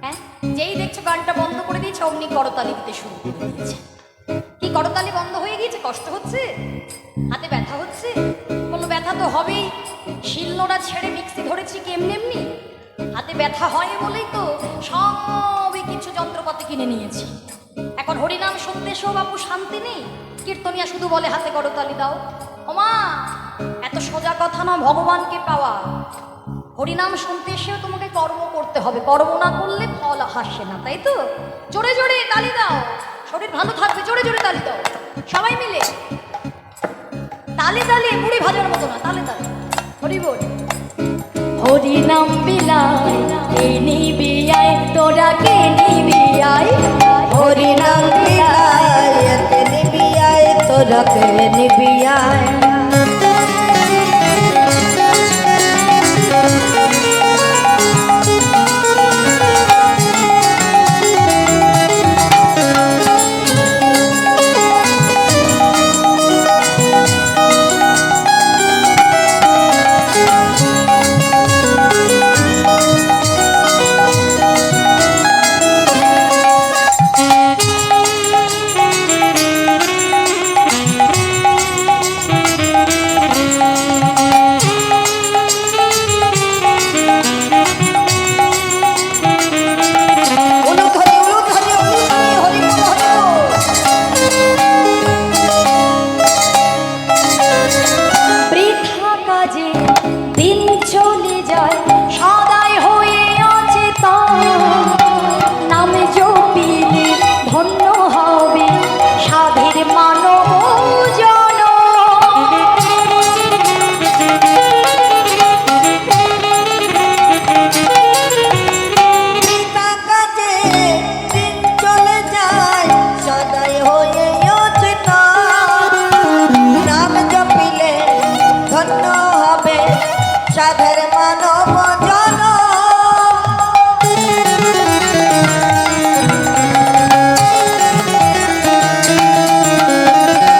হ্যাঁ, যেই দেখছো গানটা বন্ধ করে দিয়েছে অমনি করতালি দিতে শুরু করে দিয়েছে। কি করতালি বন্ধ হয়ে গিয়েছে? কষ্ট হচ্ছে? হাতে ব্যথা হচ্ছে? কোনো ব্যথা তো হবেই, শিলনোড়া ছেড়ে মিক্সি ধরেছি কেমনি এমনি। হাতে ব্যথা হয় বলেই তো সবই কিছু যন্ত্রপাতি কিনে নিয়েছি। এখন হরিনাম শুনতে এসেও বাপু শান্তি নেই, কীর্তনিয়া শুধু বলে হাতে করতালি দাও। ওমা, এত সোজা কথা না ভগবানকে পাওয়া। হরিনাম শুনতে এসেও তোমাকে কর্ম করতে হবে, কর্ম না করলে ফল আসে না, তাই তো? জোরে জোরে তালি দাও, শরীর ভালো থাকবে। জোরে জোরে তালি দাও সবাই মিলে, তালে তালে মুড়ি ভাজার মতো না, তালে তালে। হরি বল। হরিনাম বিলায় কে নিবি আয়, তোরা কে নিবি আয়। হরিনাম বিলায় কে নিবি আয়, তোরা কে নিবি আয়। সাধের মানব জন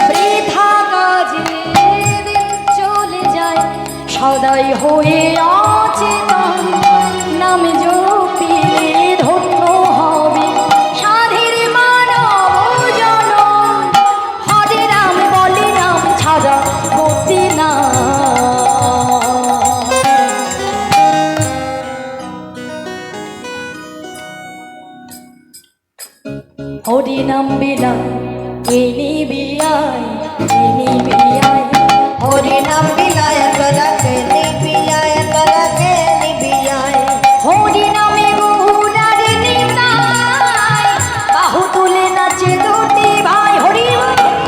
বৃথা কাজে দিন চলে যায়, সদাই হয়ে অচেতন। নাম জপিলে ধন্য হবে সাধের মানব জন। হরে রাম বলে রাম ছাড়া গতি না। হরিনাম বিলায় কে নিবি আয়, কে নিবি আয়। হরিনাম বিলায় তোরা কে নিবি আয়, তোরা কে নিবি আয়। হরিনামে গৌরার নিতাই, বাহু তুলে নাচে দুটি ভাই। হরি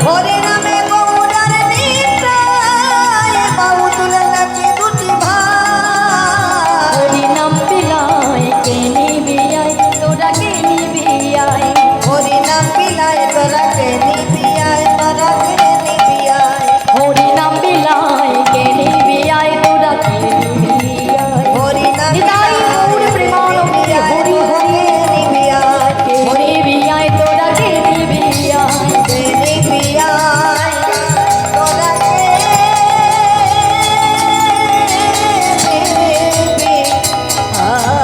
হরিনামে গৌরার নিতাই, বাহু তুলে নাচে দুটি ভাই। হরিনাম বিলায় কে নিবি আয়, তোরা কে নিবি আয়। হরিনাম বিলায় তোরা কে নিবি আয়, তোরা কে নিবি আয়। হরিনাম বিলায় কে নিবি আয়, তোরা কে নিবি আয়। হরিনাম নিতাই গৌর প্রেমানন্দে হরি হরি নিবি আয়, হরি বিয়ায়, তোরা কে নিবি আয়। কে নিবি আয়, তোরা কে নিবি আয়।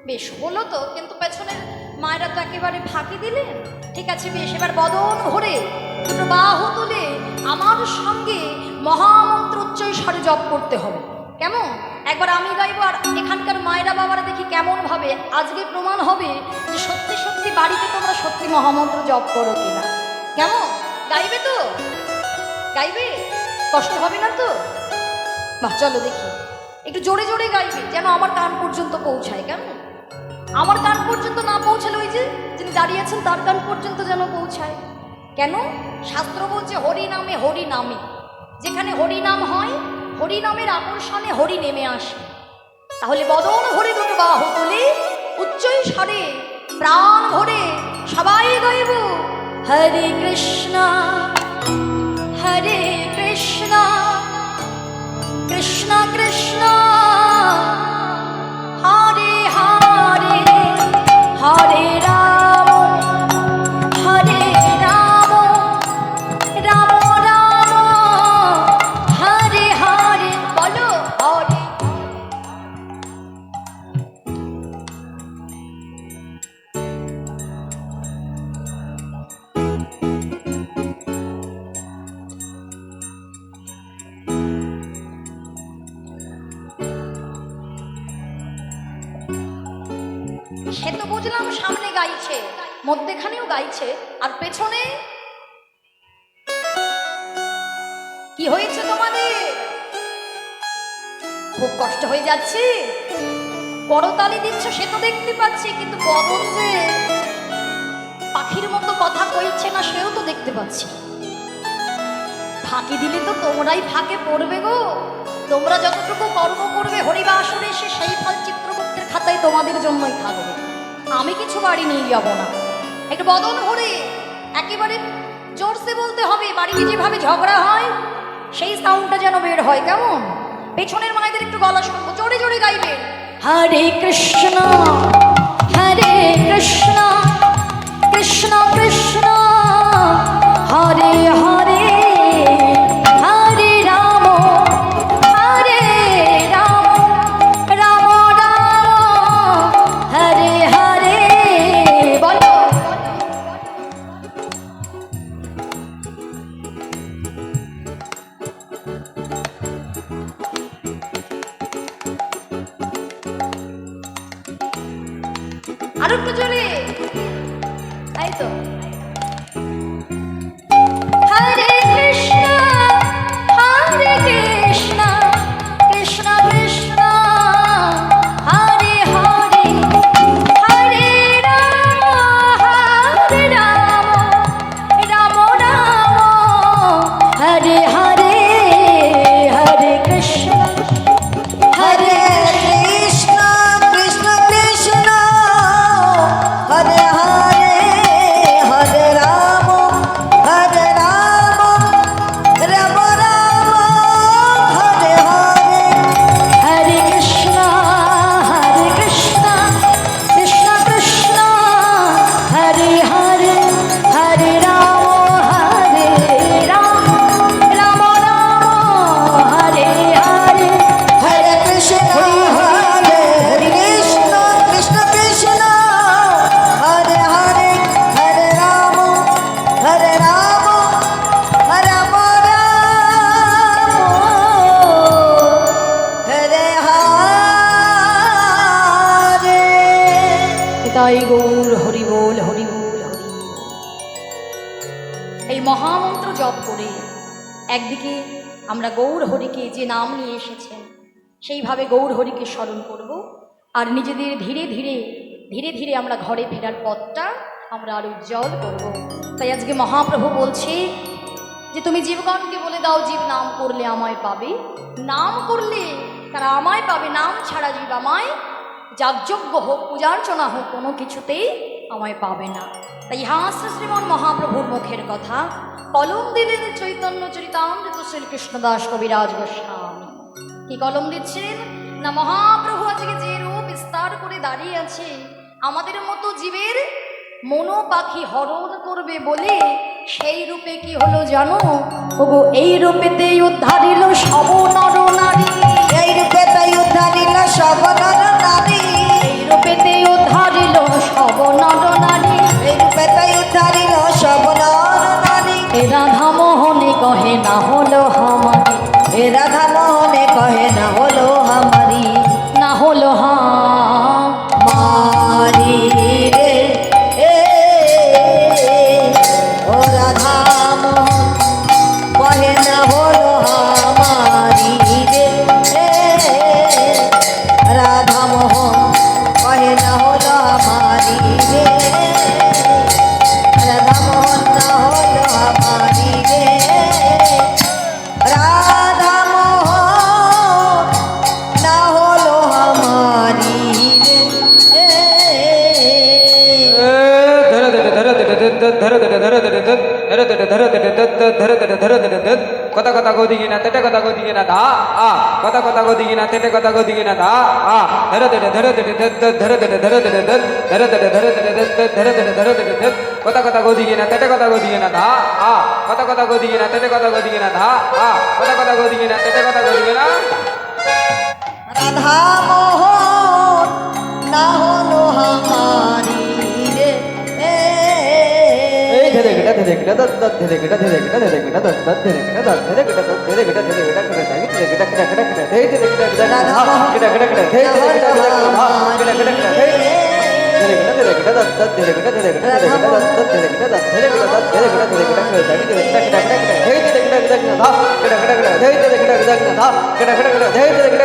বেশ হলো তো, কিন্তু পেছনের মায়েরা তো একেবারে ফাঁকি দিলেন। ঠিক আছে বেশ, এবার বদন ভরে দুটো বাহু তুলে আমার সঙ্গে মহামন্ত্র উচ্চস্বরে জপ করতে হবে। কেমন? একবার আমি গাইবো, আর এখানকার মায়েরা বাবারা দেখি কেমন ভাবে। আজকে প্রমাণ হবে যে সত্যি সত্যি বাড়িতে তোমরা সত্যি মহামন্ত্র জপ করো কিনা। কেমন? গাইবে তো? গাইবে? কষ্ট হবে না তো? বাহ, চলো দেখি। একটু জোরে জোরে গাইবে, যেন আমার কান পর্যন্ত পৌঁছায়। কেমন? আমার কান পর্যন্ত না পৌঁছালে ওই যে যিনি দাঁড়িয়ে আছেন তার কান পর্যন্ত যেন পৌঁছায়। কেন? শাস্ত্র বলছে হরি নামে হরি নামে, যেখানে হরিনাম হয় হরিনামের আকর্ষণে হরি নেমে আসে। তাহলে বদন ভরে দুটো বাহু তুলে উচ্চই স্বরে প্রাণ ভরে সবাই গাইব হরে কৃষ্ণ হরে কৃষ্ণ কৃষ্ণ কৃষ্ণ হরে হরে হরে রাম হরে রাম রাম রাম হরে হরে। বলো হরে সে তো বুঝলাম সামনে গাইছে, মধ্যেখানেও গাইছে, আর পেছনে কি হয়েছে তোমাদের? খুব কষ্ট হয়ে যাচ্ছে? করতালি দিচ্ছ সে তো দেখতে পাচ্ছি, কিন্তু বদন যে পাখির মতো কথা কইছে না সেও তো দেখতে পাচ্ছি। ফাঁকি দিলে তো তোমরাই ফাঁকে পড়বে গো। তোমরা যতটুকু কর্ম করবে হরিবাসরে এসে সেই ফল চিত্রগুপ্তের খাতায় তোমাদের জন্যই থাকবে। আমি কিছু বাড়ি নিয়ে যাব না। একটু বদন ভরে একেবারে জোরসে বলতে হবে, বাড়িতে যেভাবে ঝগড়া হয় সেই সাউন্ডটা যেন বের হয়। কেমন? পেছনের মায়েদের একটু গলা শুনবো, জোরে জোরে গাইবে। হরে কৃষ্ণ হরে কৃষ্ণ কৃষ্ণ কৃষ্ণ হরে হরে হরে রাম হরে রাম রাম রাম হরে হরে। বলো আর একটু জোরে, তাই তো। হরে কৃষ্ণ হরে কৃষ্ণ কৃষ্ণ কৃষ্ণ হরে হরে হরে রাম হরে রাম রাম রাম হরে হরে হরে কৃষ্ণ হরে কৃষ্ণ কৃষ্ণ কৃষ্ণ হরে হরে হরে রাম হরে রাম রাম রাম হরে হরে। হরে কৃষ্ণ কৃষ্ণ কৃষ্ণ হরে হরে হরে রাম রাম রাম হরে হরে। হরে কৃষ্ণ হরে কৃষ্ণ কৃষ্ণ কৃষ্ণ হরে হরে হরে রাম হরে রাম রাম রাম হরে হরে। তাই গৌর হরি বল হরি বল হরি। এই মহামন্ত্র জপ করে একদিকে আমরা গৌর হরিকে যে নাম নিয়ে এসেছেন সেইভাবে গৌর হরিকে স্মরণ করব, আর নিজেদের ধীরে ধীরে ধীরে ধীরে আমরা ঘরে ফেরার পথটা আমরা আর উজ্জ্বল করব। তাই আজকে মহাপ্রভু বলছে যে তুমি জীবগণকে বলে দাও, জীব নাম করলে আমায় পাবে। নাম করলে তারা আমায় পাবে, নাম ছাড়া জীব আমায় যাগযজ্ঞ হোক পূজার্চনা হোক কোনো কিছুতেই আমায় পাবে না। তাই হাস্য শ্রীমন মহাপ্রভুর মুখের কথা কলম দিলেন চৈতন্য চরিতামৃত শ্রীকৃষ্ণ দাস কবিরাজ গোস্বামী। কি কলম দিচ্ছেন না, মহাপ্রভু আজকে যে রূপ বিস্তার করে দাঁড়িয়ে আছে আমাদের মতো জীবের মনো পাখি হরণ করবে বলে, সেই রূপে কি হলো জানো ওগো? এই রূপেতেই উদ্ধারিল সব নর নারী। এই রূপে তাই উদ্ধারিল সব নর নারী। এই রূপেতেই উদ্ধারিল সব নর নারী। এই রূপে তাই উদ্ধারিল সব নর নারী। এ রাধা মোহনে কহে না হলো হামারি। এ রাধা মোহনে কহে না হলো আমারি। না হলো মারি রে এ ও রাধা মোহন কহে না হলো আমারি রে এ রাধা মোহন কহে না হলো আমারি রে রাধা মোহন না হলো আমারি রে রাধা মোহন না হলো আমারি কথা কথা গোদিকে না তেটে কথা গোদিকে না ধা আ কথা কথা গোদিকে না তেটে কথা গোদিকে না ধা আ ধরে ধরে ধরে ধরে ধরে ধরে ধরে ধরে ধরে ধরে ধরে ধরে ধরে ধরে ধরে ধরে কথা কথা গোদিকে না তেটে কথা গোদিকে না ধা আ কথা কথা গোদিকে না তেটে কথা গোদিকে না ধা আ কথা কথা গোদিকে না তেটে কথা গোদিকে না। রাধা মোহন না হলো আমারি রে এই ধরে গিটা ধরে গিটা দত দত ধরে গিটা ধরে গিটা ধরে গিটা দত দত ধরে গিটা দত ধরে গিটা দত ধরে গিটা ধরে গিটা ধরে গিটা ধরে গিটা গিটা গিটা গিটা ধরে গিটা গিটা গিটা রাধা মোহন গিটা গিটা গিটা ধরে গিটা গিটা গিটা গিটা গিটা গিটা ধরে রাধা মোহন না হলো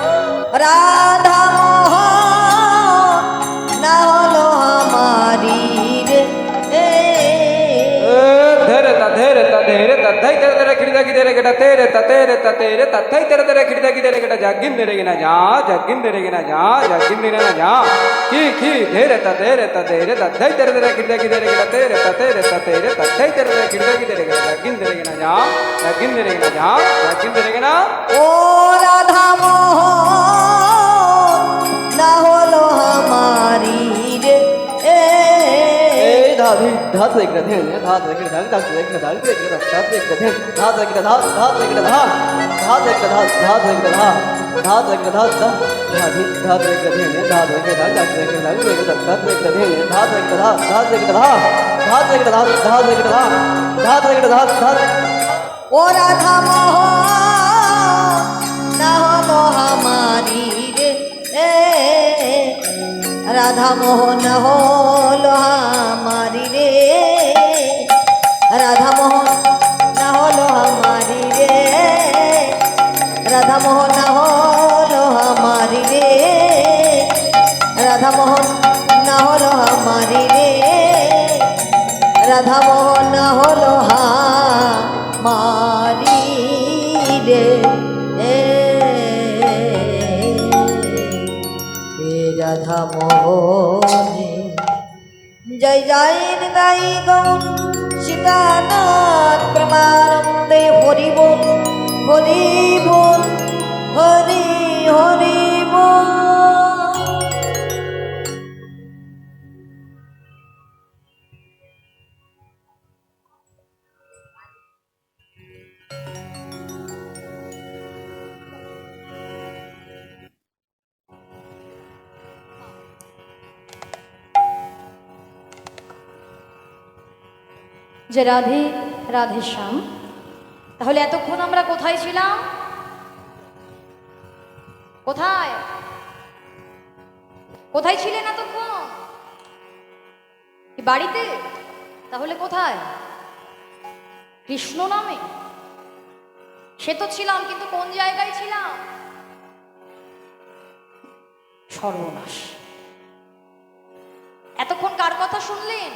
আমারি রে ও রাধা মোহন না হলো আমারি রে ও রাধা মোহন না হলো আমারি রে রাধা মোহন না হলো আমারি রে রাধা মোহন না হলো আমারি রে রাধা মোহন না হলো আমারি রে রাধা মোহন না হলো আমারি রে রাধা মোহন না হলো আমারি রে রাধা মোহনে জয় জয় নিতাই গৌর সীতানাথ প্রমানন্দে হরি বল হরি বল হরি হরি বল। যে রাধে রাধে শ্যাম, তাহলে এতক্ষণ আমরা কোথায় ছিলাম? কোথায় কোথায় ছিলেন এতক্ষণ? কি বাড়িতে? তাহলে কোথায়? কৃষ্ণ নামে? সে তো ছিলাম, কিন্তু কোন জায়গায় ছিলাম? সর্বনাশ! এতক্ষণ কার কথা শুনলেন?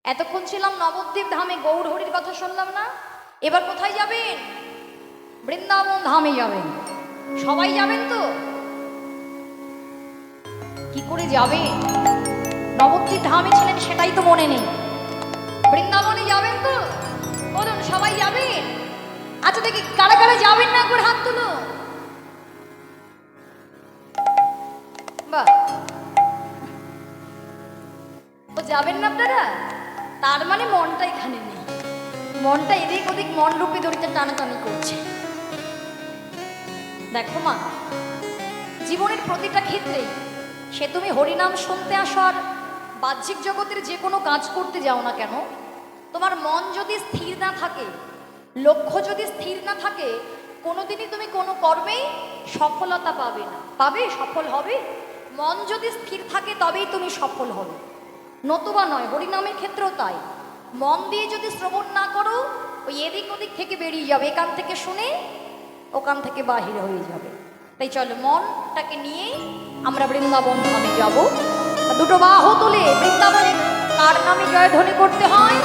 এতক্ষণ ছিলাম নবদ্বীপ ধামে, গৌর হরির কথা শুনলাম না? এবার কোথায় যাবেন? বৃন্দাবন ধামে যাবেন। সবাই যাবেন তো? কি করে যাবেন? নবদ্বীপ ধামে ছিলেন সেটাই তো মনে নেই। বৃন্দাবনে যাবেন তো? বলুন, সবাই যাবেন? আচ্ছা দেখি কারা কারা যাবেন না, একবার হাত তুলো। বাহ, ও যাবেন না আপনারা? তার মানে মনটা এখানে নেই, মনটা এদিক ওদিক মন রূপে দড়িতে টানাটানি করছে। দেখো মা, জীবনের প্রতিটা ক্ষেত্রে সে তুমি হরিনাম শুনতে আসো আর বাহ্যিক জগতের যে কোনো কাজ করতে যাও না কেন, তোমার মন যদি স্থির না থাকে, লক্ষ্য যদি স্থির না থাকে, কোনোদিনই তুমি কোনো কর্মেই সফলতা পাবে না। পাবে? সফল হবে? মন যদি স্থির থাকে তবেই তুমি সফল হবে, নতুবা নয়। হরিনামের ক্ষেত্রেও তাই। মন দিয়ে যদি শ্রবণ না করো, ওই এদিক ওদিক থেকে বেরিয়ে যাবে, এখান থেকে শুনে ওখান থেকে বাহির হয়ে যাবে। তাই চলো মনটাকে নিয়ে আমরা বৃন্দাবন ধামে যাব। দুটো বাহু তুলে বৃন্দাবনে কার নামে জয়ধ্বনি করতে হয়?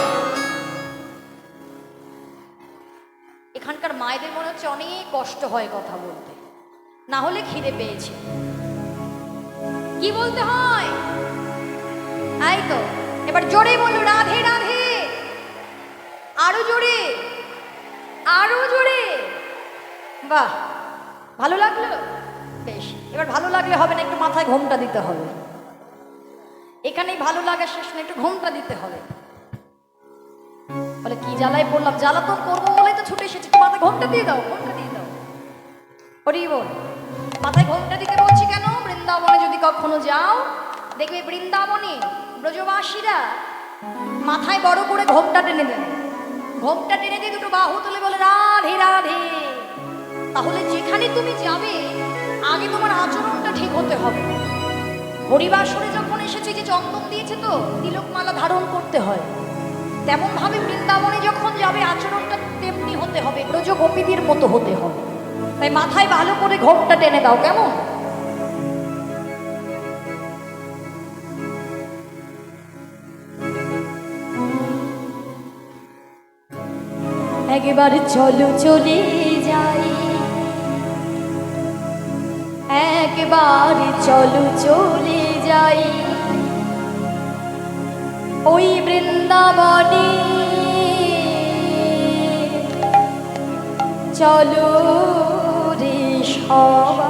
এখানকার মায়েদের মনে হচ্ছে অনেক কষ্ট হয় কথা বলতে, না হলে খিদে পেয়েছে। কি বলতে হয়? এই তো, এবার জোরে বলো, রাধে রাধে। আরো জোরে, আরো জোরে। বাহ, ভালো লাগলো? বেশ, এবার ভালো লাগলে হবে না, একটু মাথায় ঘোমটা দিতে হবে। এখানেই ভালো লাগা শেষ না, একটু ঘোমটা দিতে হবে। বলে কি জ্বালায় পড়লাম, জ্বালাতন করবো বলেই তো ছুটে এসেছি, একটু মাথায় ঘোমটা দিয়ে দাও, ঘোমটা দিয়ে দাও। হরি বল। মাথায় ঘোমটা দিতে বলছি কেন? বৃন্দাবনে যদি কখনো যাও, দেখবে বৃন্দাবনে ব্রজবাসীরা মাথায় বড় করে ঘোমটা টেনে দেন। ঘোমটা টেনে দিয়ে দুটো বাহু তুলে বলে রাধে রাধে। তাহলে যেখানে তুমি যাবে আগে তোমার আচরণটা ঠিক হতে হবে। হরিবাসরে যখন এসেছে, যে চন্দন দিয়েছে তো তিলকমালা ধারণ করতে হয়, তেমন ভাবে বৃন্দাবনে যখন যাবে আচরণটা তেমনি হতে হবে, ব্রজ গোপীদের মতো হতে হবে। তাই মাথায় ভালো করে ঘোরটা টেনে দাও, কেমন? একবার চলো চলে যাই, একবার চলো চলে যাই ওই বৃন্দাবনে, চলো রে সবাই।